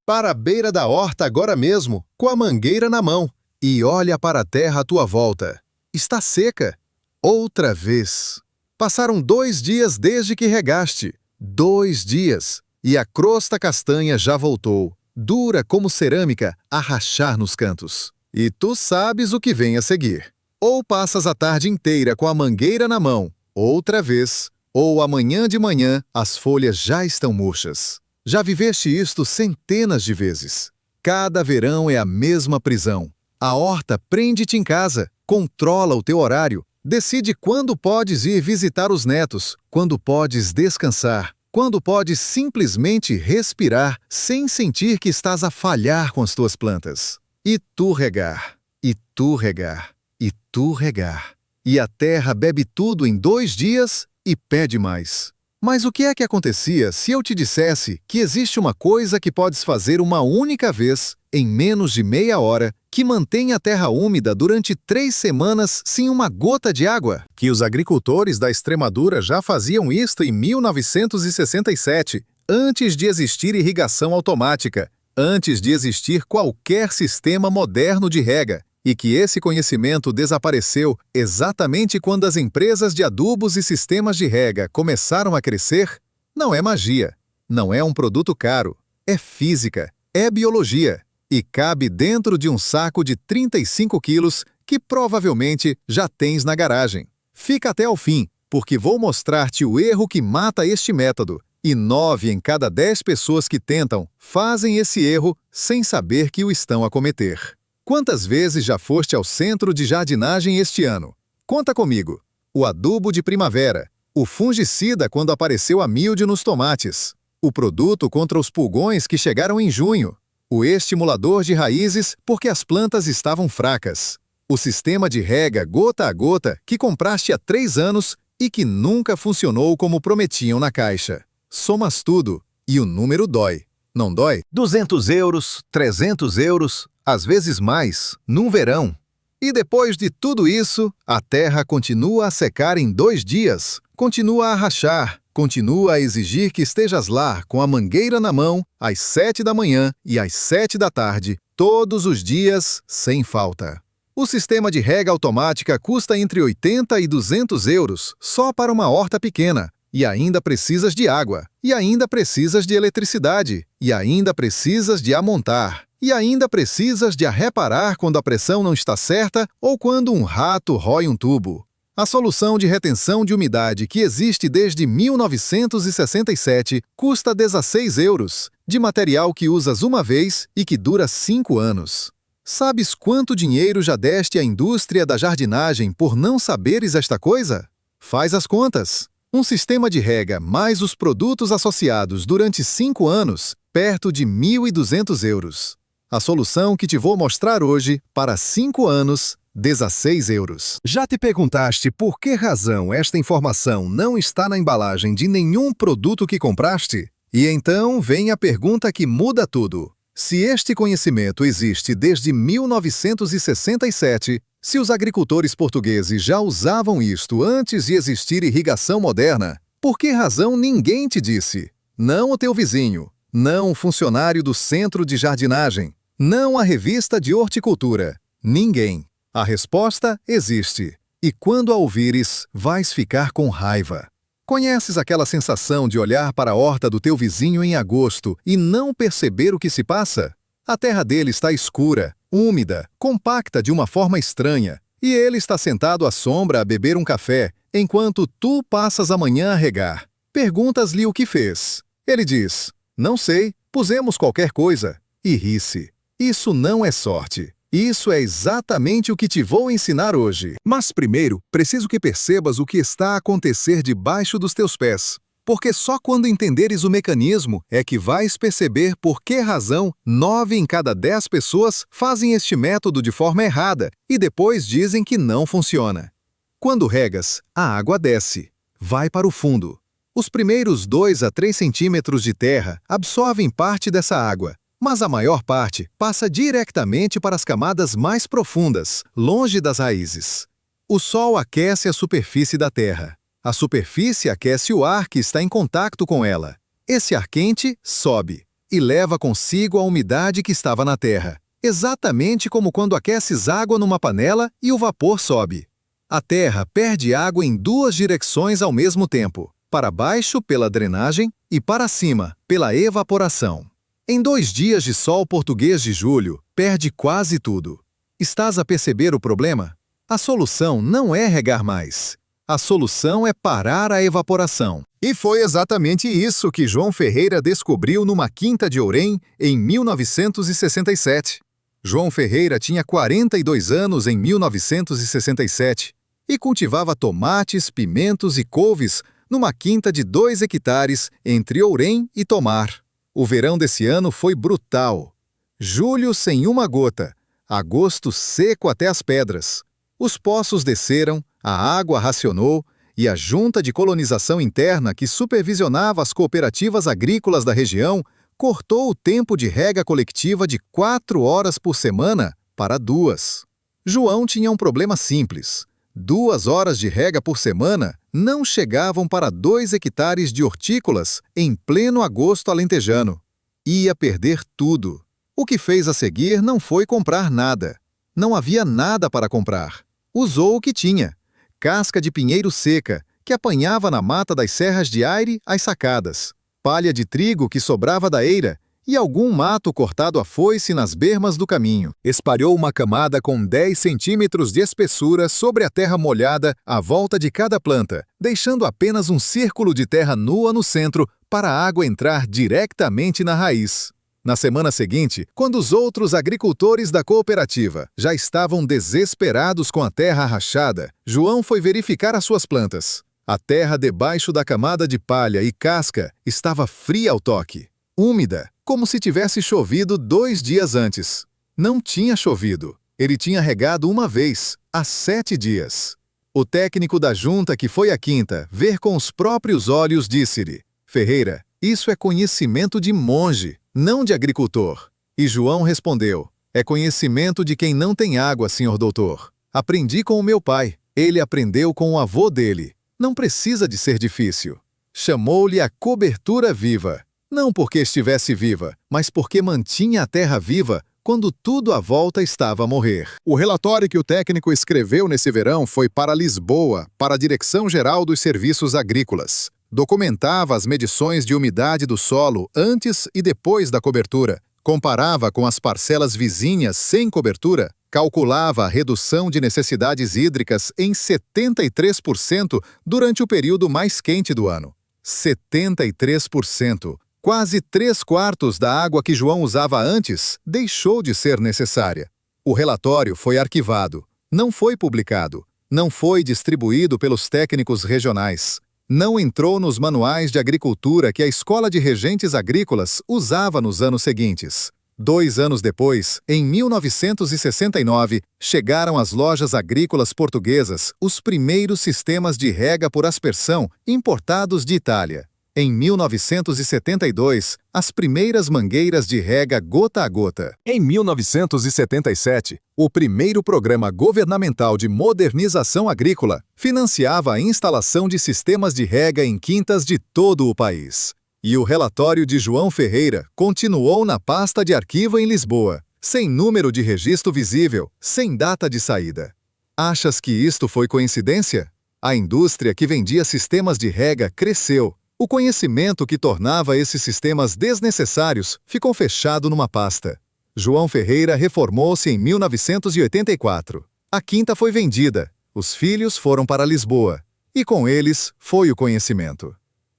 Para a beira da horta agora mesmo, com a mangueira na mão, e olha para a terra à tua volta. Está seca. Outra vez. Passaram 2 dias desde que regaste. 2 dias. E a crosta castanha já voltou, dura como cerâmica, a rachar nos cantos. E tu sabes o que vem a seguir. Ou passas a tarde inteira com a mangueira na mão, outra vez, ou amanhã de manhã as folhas já estão murchas. Já viveste isto centenas de vezes. Cada verão é a mesma prisão. A horta prende-te em casa, controla o teu horário, decide quando podes ir visitar os netos, quando podes descansar, quando podes simplesmente respirar sem sentir que estás a falhar com as tuas plantas. E tu regar, e tu regar, e tu regar. E a terra bebe tudo em 2 dias e pede mais. Mas o que é que acontecia se eu te dissesse que existe uma coisa que podes fazer uma única vez, em menos de meia hora, que mantém a terra úmida durante 3 semanas sem uma gota de água? Que os agricultores da Extremadura já faziam isto em 1967, antes de existir irrigação automática, antes de existir qualquer sistema moderno de rega, e que esse conhecimento desapareceu exatamente quando as empresas de adubos e sistemas de rega começaram a crescer, não é magia, não é um produto caro, é física, é biologia, e cabe dentro de um saco de 35 quilos que provavelmente já tens na garagem. Fica até o fim, porque vou mostrar-te o erro que mata este método, e 9 em cada 10 pessoas que tentam fazem esse erro sem saber que o estão a cometer. Quantas vezes já foste ao centro de jardinagem este ano? Conta comigo. O adubo de primavera, o fungicida quando apareceu a míldio nos tomates, o produto contra os pulgões que chegaram em junho, o estimulador de raízes porque as plantas estavam fracas, o sistema de rega gota a gota que compraste há 3 anos e que nunca funcionou como prometiam na caixa. Somas tudo e o número dói. Não dói? 200 euros, 300 euros, às vezes mais, num verão. E depois de tudo isso, a terra continua a secar em 2 dias, continua a rachar, continua a exigir que estejas lá com a mangueira na mão, às 7 da manhã e às 7 da tarde, todos os dias, sem falta. O sistema de rega automática custa entre 80 e 200 euros só para uma horta pequena. E ainda precisas de água, e ainda precisas de eletricidade, e ainda precisas de amontar, e ainda precisas de reparar quando a pressão não está certa ou quando um rato rói um tubo. A solução de retenção de umidade que existe desde 1967 custa 16 euros, de material que usas uma vez e que dura 5 anos. Sabes quanto dinheiro já deste à indústria da jardinagem por não saberes esta coisa? Faz as contas. Um sistema de rega mais os produtos associados durante 5 anos, perto de 1.200 euros. A solução que te vou mostrar hoje, para 5 anos, 16 euros. Já te perguntaste por que razão esta informação não está na embalagem de nenhum produto que compraste? E então vem a pergunta que muda tudo. Se este conhecimento existe desde 1967, se os agricultores portugueses já usavam isto antes de existir irrigação moderna, por que razão ninguém te disse? Não o teu vizinho, não o funcionário do centro de jardinagem, não a revista de horticultura. Ninguém. A resposta existe. E quando a ouvires, vais ficar com raiva. Conheces aquela sensação de olhar para a horta do teu vizinho em agosto e não perceber o que se passa? A terra dele está escura, úmida, compacta de uma forma estranha, e ele está sentado à sombra a beber um café, enquanto tu passas a manhã a regar. Perguntas-lhe o que fez. Ele diz, não sei, pusemos qualquer coisa, e ri-se. Isso não é sorte. Isso é exatamente o que te vou ensinar hoje. Mas primeiro, preciso que percebas o que está a acontecer debaixo dos teus pés. Porque só quando entenderes o mecanismo é que vais perceber por que razão 9 em cada 10 pessoas fazem este método de forma errada e depois dizem que não funciona. Quando regas, a água desce, vai para o fundo. Os primeiros 2 a 3 centímetros de terra absorvem parte dessa água, mas a maior parte passa diretamente para as camadas mais profundas, longe das raízes. O sol aquece a superfície da terra. A superfície aquece o ar que está em contato com ela. Esse ar quente sobe. e leva consigo a umidade que estava na terra, exatamente como quando aqueces água numa panela e o vapor sobe. A terra perde água em duas direções ao mesmo tempo, para baixo pela drenagem e para cima pela evaporação. Em 2 dias de sol português de julho, perde quase tudo. Estás a perceber o problema? A solução não é regar mais. A solução é parar a evaporação. E foi exatamente isso que João Ferreira descobriu numa quinta de Ourém em 1967. João Ferreira tinha 42 anos em 1967 e cultivava tomates, pimentos e couves numa quinta de 2 hectares entre Ourém e Tomar. O verão desse ano foi brutal. Julho sem uma gota, agosto seco até as pedras. Os poços desceram, a água racionou e a Junta de Colonização Interna, que supervisionava as cooperativas agrícolas da região, cortou o tempo de rega coletiva de 4 horas por semana para 2. João tinha um problema simples. 2 horas de rega por semana não chegavam para 2 hectares de hortícolas em pleno agosto alentejano. Ia perder tudo. O que fez a seguir não foi comprar nada. Não havia nada para comprar. Usou o que tinha. Casca de pinheiro seca, que apanhava na mata das serras de Aire às sacadas. Palha de trigo que sobrava da eira e algum mato cortado à foice nas bermas do caminho. Espalhou uma camada com 10 centímetros de espessura sobre a terra molhada à volta de cada planta, deixando apenas um círculo de terra nua no centro para a água entrar diretamente na raiz. Na semana seguinte, quando os outros agricultores da cooperativa já estavam desesperados com a terra rachada, João foi verificar as suas plantas. A terra debaixo da camada de palha e casca estava fria ao toque, úmida, como se tivesse chovido 2 dias antes. Não tinha chovido. Ele tinha regado uma vez, há 7 dias. O técnico da junta que foi à quinta ver com os próprios olhos disse-lhe: Ferreira, isso é conhecimento de monge, não de agricultor. E João respondeu: é conhecimento de quem não tem água, senhor doutor. Aprendi com o meu pai. Ele aprendeu com o avô dele. Não precisa de ser difícil. Chamou-lhe a cobertura viva. Não porque estivesse viva, mas porque mantinha a terra viva quando tudo à volta estava a morrer. O relatório que o técnico escreveu nesse verão foi para Lisboa, para a Direção-Geral dos Serviços Agrícolas. Documentava as medições de umidade do solo antes e depois da cobertura, comparava com as parcelas vizinhas sem cobertura, calculava a redução de necessidades hídricas em 73% durante o período mais quente do ano. 73%. Quase 3/4 da água que João usava antes deixou de ser necessária. O relatório foi arquivado, não foi publicado, não foi distribuído pelos técnicos regionais, não entrou nos manuais de agricultura que a Escola de Regentes Agrícolas usava nos anos seguintes. 2 anos depois, em 1969, chegaram às lojas agrícolas portuguesas os primeiros sistemas de rega por aspersão importados de Itália. Em 1972, as primeiras mangueiras de rega gota a gota. Em 1977, o primeiro programa governamental de modernização agrícola financiava a instalação de sistemas de rega em quintas de todo o país. E o relatório de João Ferreira continuou na pasta de arquivo em Lisboa, sem número de registro visível, sem data de saída. Achas que isto foi coincidência? A indústria que vendia sistemas de rega cresceu. O conhecimento que tornava esses sistemas desnecessários ficou fechado numa pasta. João Ferreira reformou-se em 1984. A quinta foi vendida, os filhos foram para Lisboa, e com eles foi o conhecimento.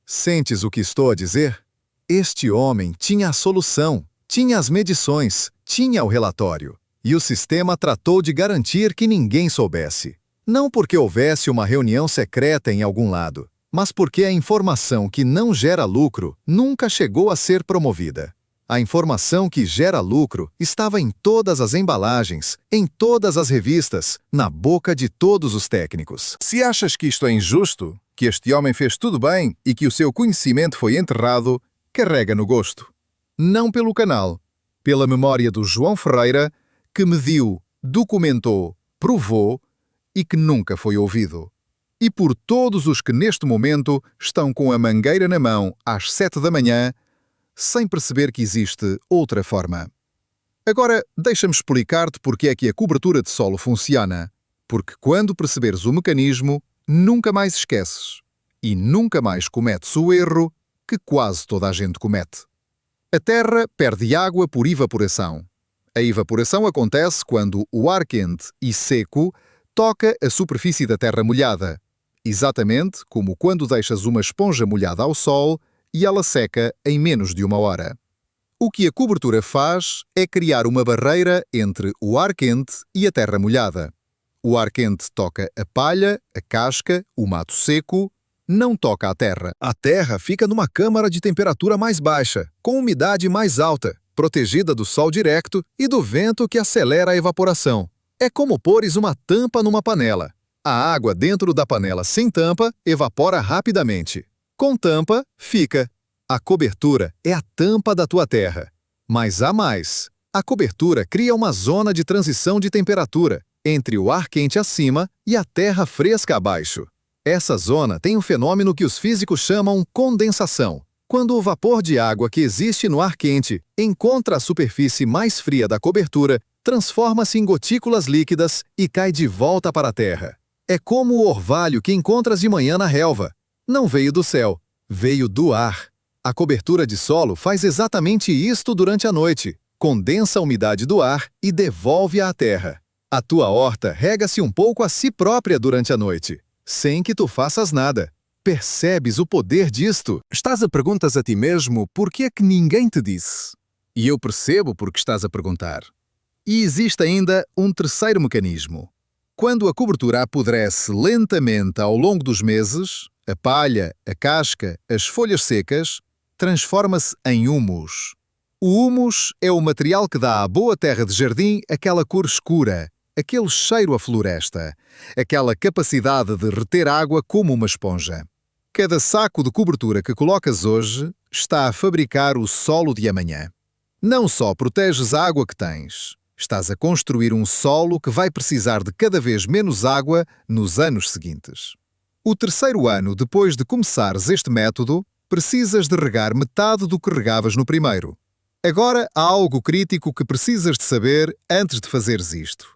Sentes o que estou a dizer? Este homem tinha a solução, tinha as medições, tinha o relatório, e o sistema tratou de garantir que ninguém soubesse. Não porque houvesse uma reunião secreta em algum lado, mas porque a informação que não gera lucro nunca chegou a ser promovida. A informação que gera lucro estava em todas as embalagens, em todas as revistas, na boca de todos os técnicos. Se achas que isto é injusto, que este homem fez tudo bem e que o seu conhecimento foi enterrado, carrega no gosto. Não pelo canal, pela memória do João Ferreira, que mediu, documentou, provou e que nunca foi ouvido. E por todos os que neste momento estão com a mangueira na mão às 7 da manhã, sem perceber que existe outra forma. Agora, deixa-me explicar-te porque é que a cobertura de solo funciona. Porque quando perceberes o mecanismo, nunca mais esqueces. E nunca mais cometes o erro que quase toda a gente comete. A terra perde água por evaporação. A evaporação acontece quando o ar quente e seco toca a superfície da terra molhada, exatamente como quando deixas uma esponja molhada ao sol e ela seca em menos de 1 hora. O que a cobertura faz é criar uma barreira entre o ar quente e a terra molhada. O ar quente toca a palha, a casca, o mato seco, não toca a terra. A terra fica numa câmara de temperatura mais baixa, com umidade mais alta, protegida do sol direto e do vento que acelera a evaporação. É como pôres uma tampa numa panela. A água dentro da panela sem tampa evapora rapidamente. Com tampa, fica. A cobertura é a tampa da tua terra. Mas há mais. A cobertura cria uma zona de transição de temperatura entre o ar quente acima e a terra fresca abaixo. Essa zona tem um fenômeno que os físicos chamam condensação. Quando o vapor de água que existe no ar quente encontra a superfície mais fria da cobertura, transforma-se em gotículas líquidas e cai de volta para a terra. É como o orvalho que encontras de manhã na relva. Não veio do céu, veio do ar. A cobertura de solo faz exatamente isto durante a noite. Condensa a umidade do ar e devolve-a à terra. A tua horta rega-se um pouco a si própria durante a noite, sem que tu faças nada. Percebes o poder disto? Estás a perguntas a ti mesmo por que é que ninguém te disse. E eu percebo porque estás a perguntar. E existe ainda um terceiro mecanismo. Quando a cobertura apodrece lentamente ao longo dos meses, a palha, a casca, as folhas secas, transforma-se em humus. O humus é o material que dá à boa terra de jardim aquela cor escura, aquele cheiro a floresta, aquela capacidade de reter água como uma esponja. Cada saco de cobertura que colocas hoje está a fabricar o solo de amanhã. Não só proteges a água que tens, estás a construir um solo que vai precisar de cada vez menos água nos anos seguintes. O terceiro ano depois de começares este método, precisas de regar metade do que regavas no primeiro. Agora há algo crítico que precisas de saber antes de fazeres isto,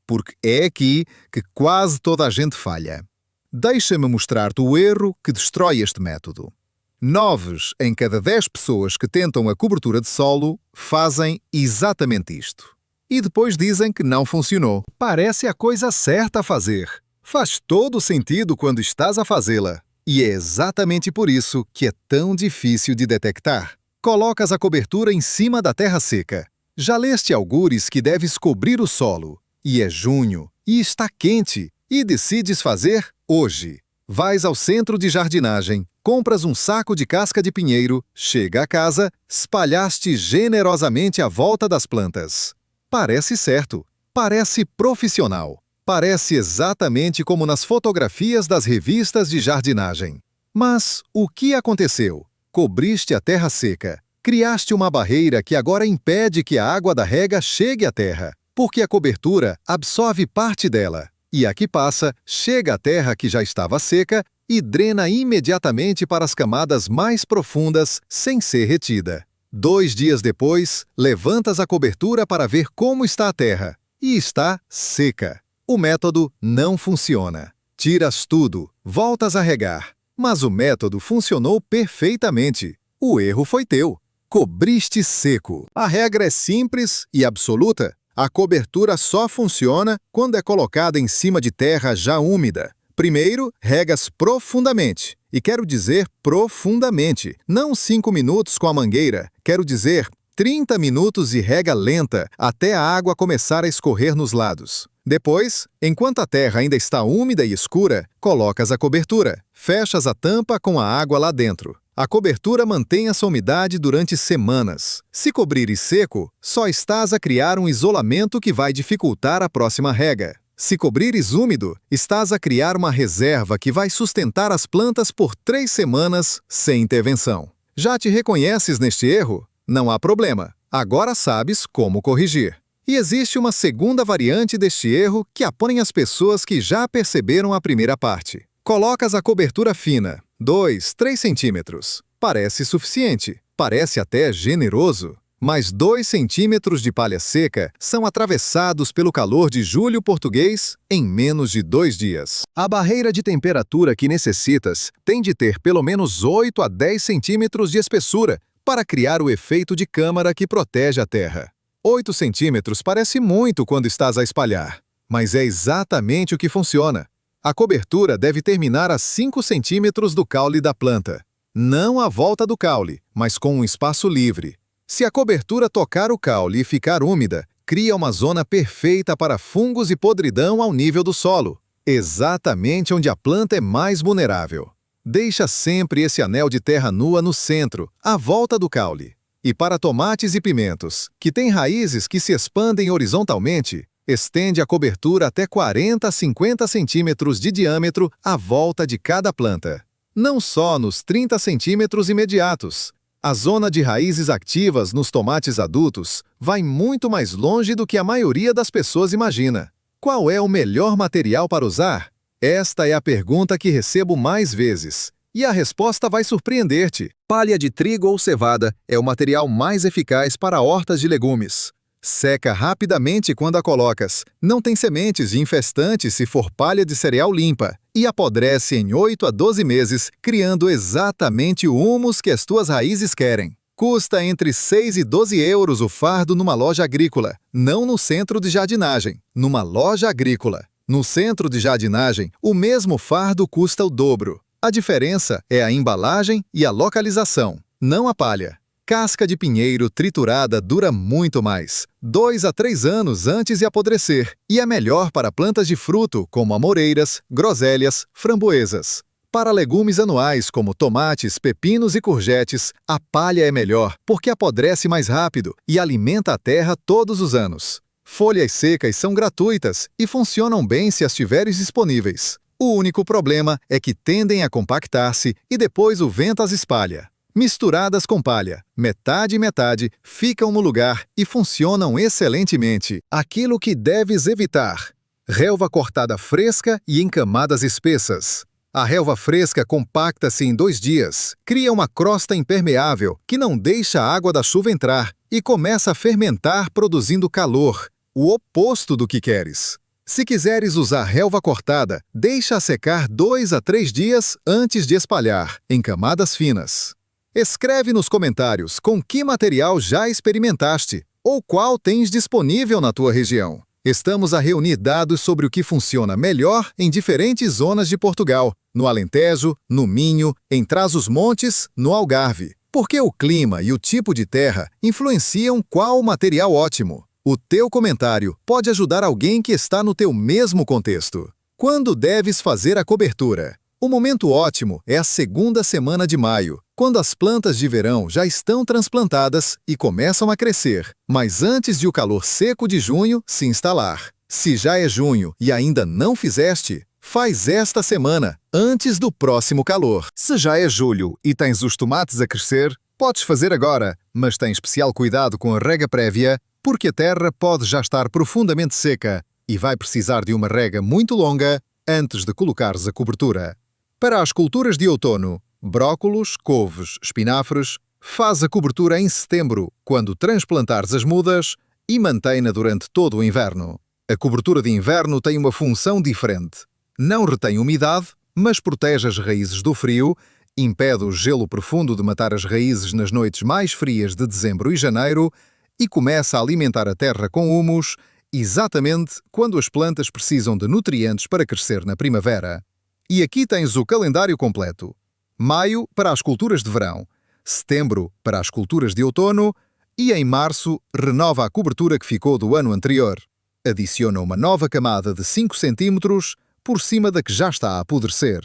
porque é aqui que quase toda a gente falha. Deixa-me mostrar-te o erro que destrói este método. 9 em cada 10 pessoas que tentam a cobertura de solo fazem exatamente isto. E depois dizem que não funcionou. Parece a coisa certa a fazer. Faz todo sentido quando estás a fazê-la. E é exatamente por isso que é tão difícil de detectar. Colocas a cobertura em cima da terra seca. Já leste algures que deves cobrir o solo. E é junho, e está quente, e decides fazer hoje. Vais ao centro de jardinagem, compras um saco de casca de pinheiro, chega a casa, espalhaste generosamente à volta das plantas. Parece certo, parece profissional, parece exatamente como nas fotografias das revistas de jardinagem. Mas o que aconteceu? Cobriste a terra seca, criaste uma barreira que agora impede que a água da rega chegue à terra, porque a cobertura absorve parte dela. E a que passa, chega à terra que já estava seca e drena imediatamente para as camadas mais profundas sem ser retida. 2 dias depois, levantas a cobertura para ver como está a terra. E está seca. O método não funciona. Tiras tudo, voltas a regar. Mas o método funcionou perfeitamente. O erro foi teu. Cobriste seco. A regra é simples e absoluta. A cobertura só funciona quando é colocada em cima de terra já úmida. Primeiro, regas profundamente. E quero dizer profundamente, não 5 minutos com a mangueira. Quero dizer 30 minutos de rega lenta, até a água começar a escorrer nos lados. Depois, enquanto a terra ainda está úmida e escura, colocas a cobertura. Fechas a tampa com a água lá dentro. A cobertura mantém essa umidade durante semanas. Se cobrires seco, só estás a criar um isolamento que vai dificultar a próxima rega. Se cobrires úmido, estás a criar uma reserva que vai sustentar as plantas por 3 semanas sem intervenção. Já te reconheces neste erro? Não há problema. Agora sabes como corrigir. E existe uma segunda variante deste erro que apõe as pessoas que já perceberam a primeira parte. Colocas a cobertura fina, 2, 3 centímetros. Parece suficiente. Parece até generoso, mas 2 centímetros de palha seca são atravessados pelo calor de julho português em menos de 2 dias. A barreira de temperatura que necessitas tem de ter pelo menos 8 a 10 centímetros de espessura para criar o efeito de câmara que protege a terra. 8 centímetros parece muito quando estás a espalhar, mas é exatamente o que funciona. A cobertura deve terminar a 5 centímetros do caule da planta. Não à volta do caule, mas com um espaço livre. Se a cobertura tocar o caule e ficar úmida, cria uma zona perfeita para fungos e podridão ao nível do solo, exatamente onde a planta é mais vulnerável. Deixa sempre esse anel de terra nua no centro, à volta do caule. E para tomates e pimentos, que têm raízes que se expandem horizontalmente, estende a cobertura até 40 a 50 centímetros de diâmetro à volta de cada planta. Não só nos 30 centímetros imediatos. A zona de raízes ativas nos tomates adultos vai muito mais longe do que a maioria das pessoas imagina. Qual é o melhor material para usar? Esta é a pergunta que recebo mais vezes. E a resposta vai surpreender-te. Palha de trigo ou cevada é o material mais eficaz para hortas de legumes. Seca rapidamente quando a colocas, não tem sementes e infestantes se for palha de cereal limpa, e apodrece em 8 a 12 meses, criando exatamente o humus que as tuas raízes querem. Custa entre 6 e 12 euros o fardo numa loja agrícola, não no centro de jardinagem, numa loja agrícola. No centro de jardinagem, o mesmo fardo custa o dobro. A diferença é a embalagem e a localização, não a palha. Casca de pinheiro triturada dura muito mais, 2 a 3 anos antes de apodrecer, e é melhor para plantas de fruto como amoreiras, groselhas, framboesas. Para legumes anuais como tomates, pepinos e courgettes, a palha é melhor porque apodrece mais rápido e alimenta a terra todos os anos. Folhas secas são gratuitas e funcionam bem se as tiveres disponíveis. O único problema é que tendem a compactar-se e depois o vento as espalha. Misturadas com palha, metade e metade, ficam no lugar e funcionam excelentemente. Aquilo que deves evitar: relva cortada fresca e em camadas espessas. A relva fresca compacta-se em 2 dias, cria uma crosta impermeável que não deixa a água da chuva entrar e começa a fermentar produzindo calor, o oposto do que queres. Se quiseres usar relva cortada, deixa-a secar 2 a 3 dias antes de espalhar, em camadas finas. Escreve nos comentários com que material já experimentaste ou qual tens disponível na tua região. Estamos a reunir dados sobre o que funciona melhor em diferentes zonas de Portugal, no Alentejo, no Minho, em Trás-os-Montes, no Algarve. Porque o clima e o tipo de terra influenciam qual material ótimo. O teu comentário pode ajudar alguém que está no teu mesmo contexto. Quando deves fazer a cobertura? O momento ótimo é a 2ª semana de maio, quando as plantas de verão já estão transplantadas e começam a crescer, mas antes de o calor seco de junho se instalar. Se já é junho e ainda não fizeste, faz esta semana, antes do próximo calor. Se já é julho e tens os tomates a crescer, podes fazer agora, mas tem especial cuidado com a rega prévia, porque a terra pode já estar profundamente seca e vai precisar de uma rega muito longa antes de colocares a cobertura. Para as culturas de outono, brócolos, couves, espinafres, faz a cobertura em setembro, quando transplantares as mudas, e mantém-na durante todo o inverno. A cobertura de inverno tem uma função diferente. Não retém umidade, mas protege as raízes do frio, impede o gelo profundo de matar as raízes nas noites mais frias de dezembro e janeiro e começa a alimentar a terra com humus, exatamente quando as plantas precisam de nutrientes para crescer na primavera. E aqui tens o calendário completo. Maio para as culturas de verão, setembro para as culturas de outono e em março renova a cobertura que ficou do ano anterior. Adiciona uma nova camada de 5 centímetros por cima da que já está a apodrecer.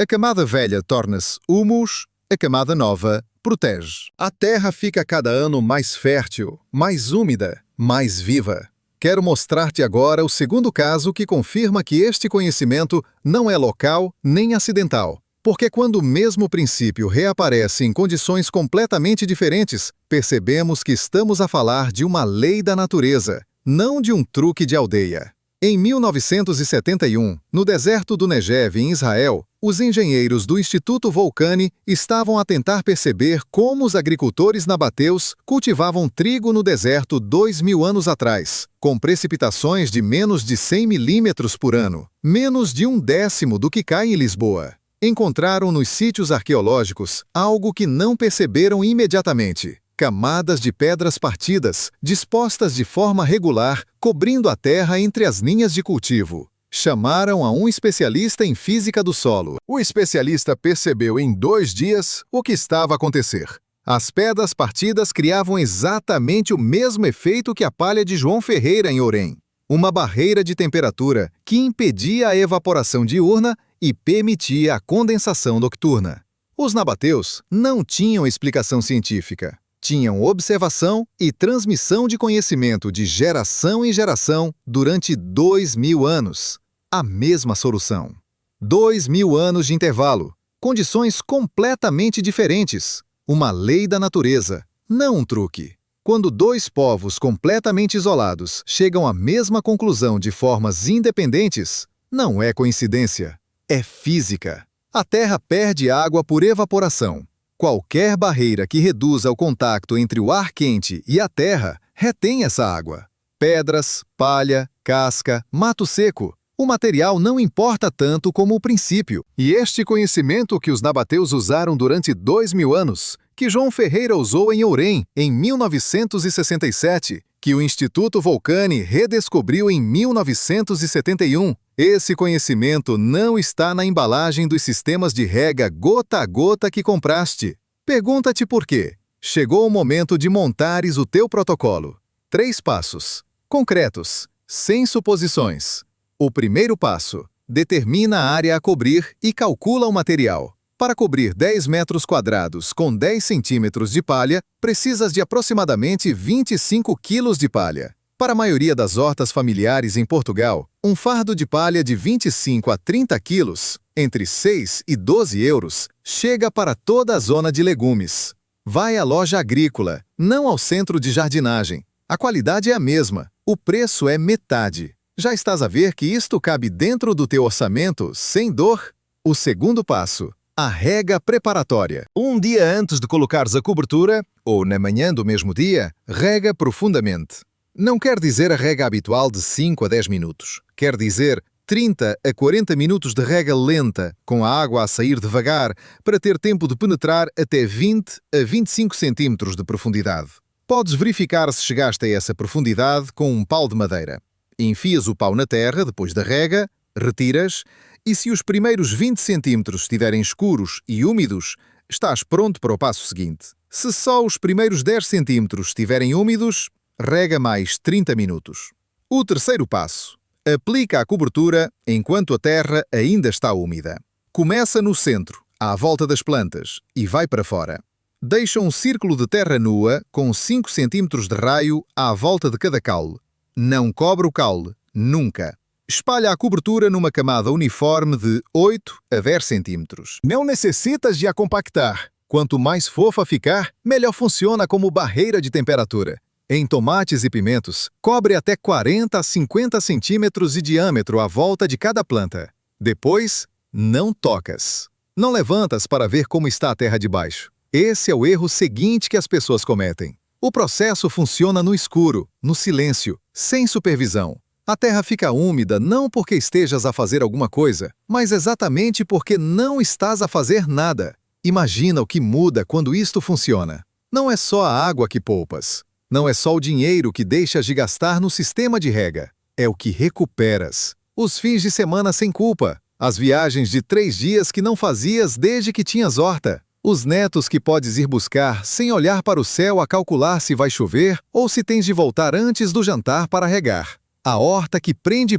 A camada velha torna-se humus, a camada nova protege. A terra fica cada ano mais fértil, mais úmida, mais viva. Quero mostrar-te agora o segundo caso que confirma que este conhecimento não é local nem acidental. Porque quando o mesmo princípio reaparece em condições completamente diferentes, percebemos que estamos a falar de uma lei da natureza, não de um truque de aldeia. Em 1971, no deserto do Negev, em Israel, Os engenheiros do Instituto Vulcani estavam a tentar perceber como os agricultores nabateus cultivavam trigo no deserto 2000 anos atrás, com precipitações de menos de 100 milímetros por ano, menos de 1/10 do que cai em Lisboa. Encontraram nos sítios arqueológicos algo que não perceberam imediatamente: camadas de pedras partidas, dispostas de forma regular, cobrindo a terra entre as linhas de cultivo. Chamaram a um especialista em física do solo. O especialista percebeu em 2 dias o que estava a acontecer. As pedras partidas criavam exatamente o mesmo efeito que a palha de João Ferreira em Ourém. Uma barreira de temperatura que impedia a evaporação diurna e permitia a condensação nocturna. Os nabateus não tinham explicação científica. Tinham observação e transmissão de conhecimento de geração em geração durante 2000 anos. A mesma solução. 2000 anos de intervalo. Condições completamente diferentes. Uma lei da natureza, não um truque. Quando 2 povos completamente isolados chegam à mesma conclusão de formas independentes, não é coincidência, é física. A Terra perde água por evaporação. Qualquer barreira que reduza o contato entre o ar quente e a terra retém essa água. Pedras, palha, casca, mato seco. O material não importa tanto como o princípio. E este conhecimento que os nabateus usaram durante 2000 anos, que João Ferreira usou em Ourém em 1967, que o Instituto Vulcani redescobriu em 1971, esse conhecimento não está na embalagem dos sistemas de rega gota a gota que compraste. Pergunta-te por quê. Chegou o momento de montares o teu protocolo. 3 passos. Concretos, sem suposições. O primeiro passo. Determina a área a cobrir e calcula o material. Para cobrir 10 metros quadrados com 10 centímetros de palha, precisas de aproximadamente 25 quilos de palha. Para a maioria das hortas familiares em Portugal, um fardo de palha de 25 a 30 quilos, entre 6 e 12 euros, chega para toda a zona de legumes. Vai à loja agrícola, não ao centro de jardinagem. A qualidade é a mesma, o preço é metade. Já estás a ver que isto cabe dentro do teu orçamento, sem dor? O segundo passo. A rega preparatória. Um dia antes de colocares a cobertura, ou na manhã do mesmo dia, rega profundamente. Não quer dizer a rega habitual de 5 a 10 minutos. Quer dizer 30 a 40 minutos de rega lenta, com a água a sair devagar, para ter tempo de penetrar até 20 a 25 centímetros de profundidade. Podes verificar se chegaste a essa profundidade com um pau de madeira. Enfias o pau na terra depois da rega, retiras, e se os primeiros 20 centímetros estiverem escuros e úmidos, estás pronto para o passo seguinte. Se só os primeiros 10 centímetros estiverem úmidos, rega mais 30 minutos. O terceiro passo. Aplica a cobertura enquanto a terra ainda está úmida. Começa no centro, à volta das plantas, e vai para fora. Deixa um círculo de terra nua com 5 centímetros de raio à volta de cada caule. Não cobre o caule, nunca. Espalha a cobertura numa camada uniforme de 8 a 10 centímetros. Não necessitas de a compactar. Quanto mais fofa ficar, melhor funciona como barreira de temperatura. Em tomates e pimentos, cobre até 40 a 50 centímetros de diâmetro à volta de cada planta. Depois, não tocas. Não levantas para ver como está a terra de baixo. Esse é o erro seguinte que as pessoas cometem. O processo funciona no escuro, no silêncio, sem supervisão. A terra fica úmida não porque estejas a fazer alguma coisa, mas exatamente porque não estás a fazer nada. Imagina o que muda quando isto funciona. Não é só a água que poupas. Não é só o dinheiro que deixas de gastar no sistema de rega. É o que recuperas. Os fins de semana sem culpa. As viagens de 3 dias que não fazias desde que tinhas horta. Os netos que podes ir buscar sem olhar para o céu a calcular se vai chover ou se tens de voltar antes do jantar para regar. A horta que prende,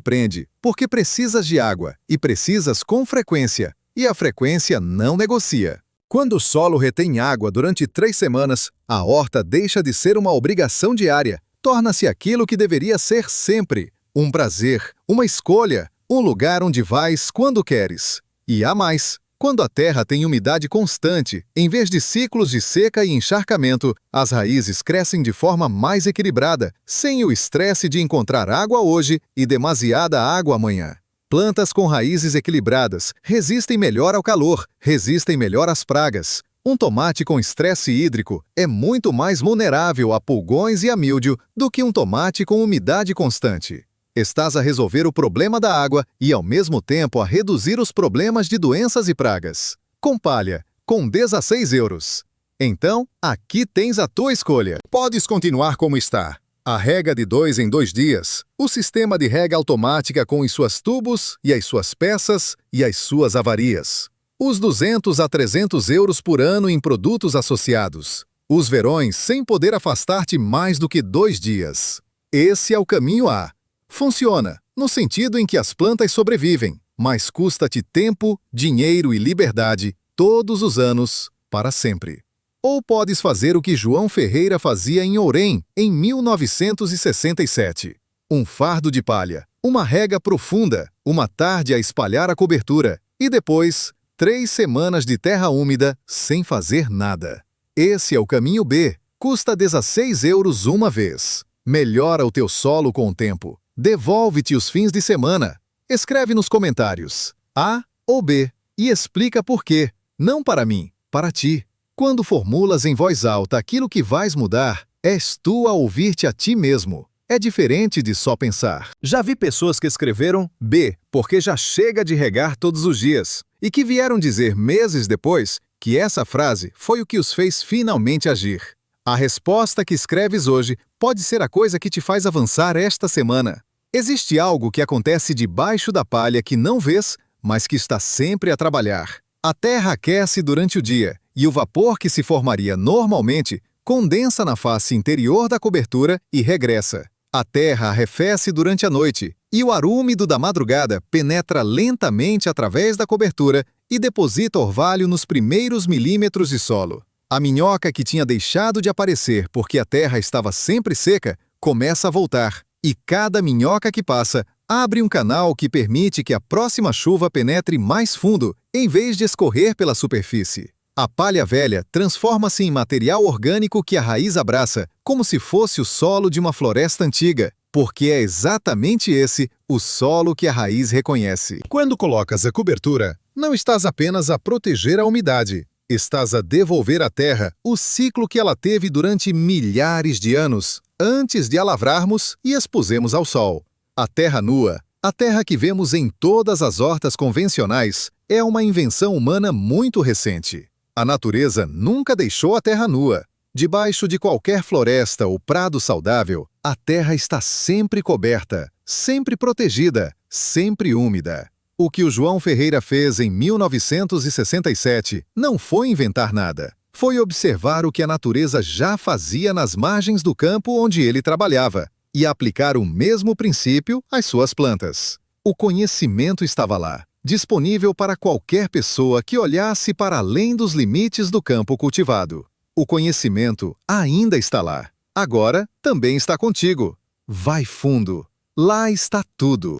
porque precisas de água e precisas com frequência, e a frequência não negocia. Quando o solo retém água durante 3 semanas, a horta deixa de ser uma obrigação diária, torna-se aquilo que deveria ser sempre, um prazer, uma escolha, um lugar onde vais quando queres. E há mais. Quando a terra tem umidade constante, em vez de ciclos de seca e encharcamento, as raízes crescem de forma mais equilibrada, sem o estresse de encontrar água hoje e demasiada água amanhã. Plantas com raízes equilibradas resistem melhor ao calor, resistem melhor às pragas. Um tomate com estresse hídrico é muito mais vulnerável a pulgões e a míldio do que um tomate com umidade constante. Estás a resolver o problema da água e, ao mesmo tempo, a reduzir os problemas de doenças e pragas. Com palha, com 16 euros. Então, aqui tens a tua escolha. Podes continuar como está. A rega de 2 em 2 dias, o sistema de rega automática com os seus tubos e as suas peças e as suas avarias. Os 200 a 300 euros por ano em produtos associados. Os verões sem poder afastar-te mais do que 2 dias. Esse é o caminho A. Funciona, no sentido em que as plantas sobrevivem, mas custa-te tempo, dinheiro e liberdade, todos os anos, para sempre. Ou podes fazer o que João Ferreira fazia em Ourém, em 1967. Um fardo de palha, uma rega profunda, uma tarde a espalhar a cobertura, e depois, 3 semanas de terra úmida, sem fazer nada. Esse é o caminho B. Custa 16 euros uma vez. Melhora o teu solo com o tempo. Devolve-te os fins de semana. Escreve nos comentários A ou B e explica por quê. Não para mim, para ti. Quando formulas em voz alta aquilo que vais mudar, és tu a ouvir-te a ti mesmo. É diferente de só pensar. Já vi pessoas que escreveram B, porque já chega de regar todos os dias, e que vieram dizer meses depois que essa frase foi o que os fez finalmente agir. A resposta que escreves hoje pode ser a coisa que te faz avançar esta semana. Existe algo que acontece debaixo da palha que não vês, mas que está sempre a trabalhar. A terra aquece durante o dia, e o vapor que se formaria normalmente condensa na face interior da cobertura e regressa. A terra arrefece durante a noite, e o ar úmido da madrugada penetra lentamente através da cobertura e deposita orvalho nos primeiros milímetros de solo. A minhoca que tinha deixado de aparecer porque a terra estava sempre seca, começa a voltar, e cada minhoca que passa abre um canal que permite que a próxima chuva penetre mais fundo, em vez de escorrer pela superfície. A palha velha transforma-se em material orgânico que a raiz abraça, como se fosse o solo de uma floresta antiga, porque é exatamente esse o solo que a raiz reconhece. Quando colocas a cobertura, não estás apenas a proteger a umidade, estás a devolver à terra o ciclo que ela teve durante milhares de anos, antes de a lavrarmos e expusemos ao sol. A terra nua, a terra que vemos em todas as hortas convencionais, é uma invenção humana muito recente. A natureza nunca deixou a terra nua. Debaixo de qualquer floresta ou prado saudável, a terra está sempre coberta, sempre protegida, sempre úmida. O que o João Ferreira fez em 1967 não foi inventar nada. Foi observar o que a natureza já fazia nas margens do campo onde ele trabalhava e aplicar o mesmo princípio às suas plantas. O conhecimento estava lá, disponível para qualquer pessoa que olhasse para além dos limites do campo cultivado. O conhecimento ainda está lá. Agora também está contigo. Vai fundo. Lá está tudo.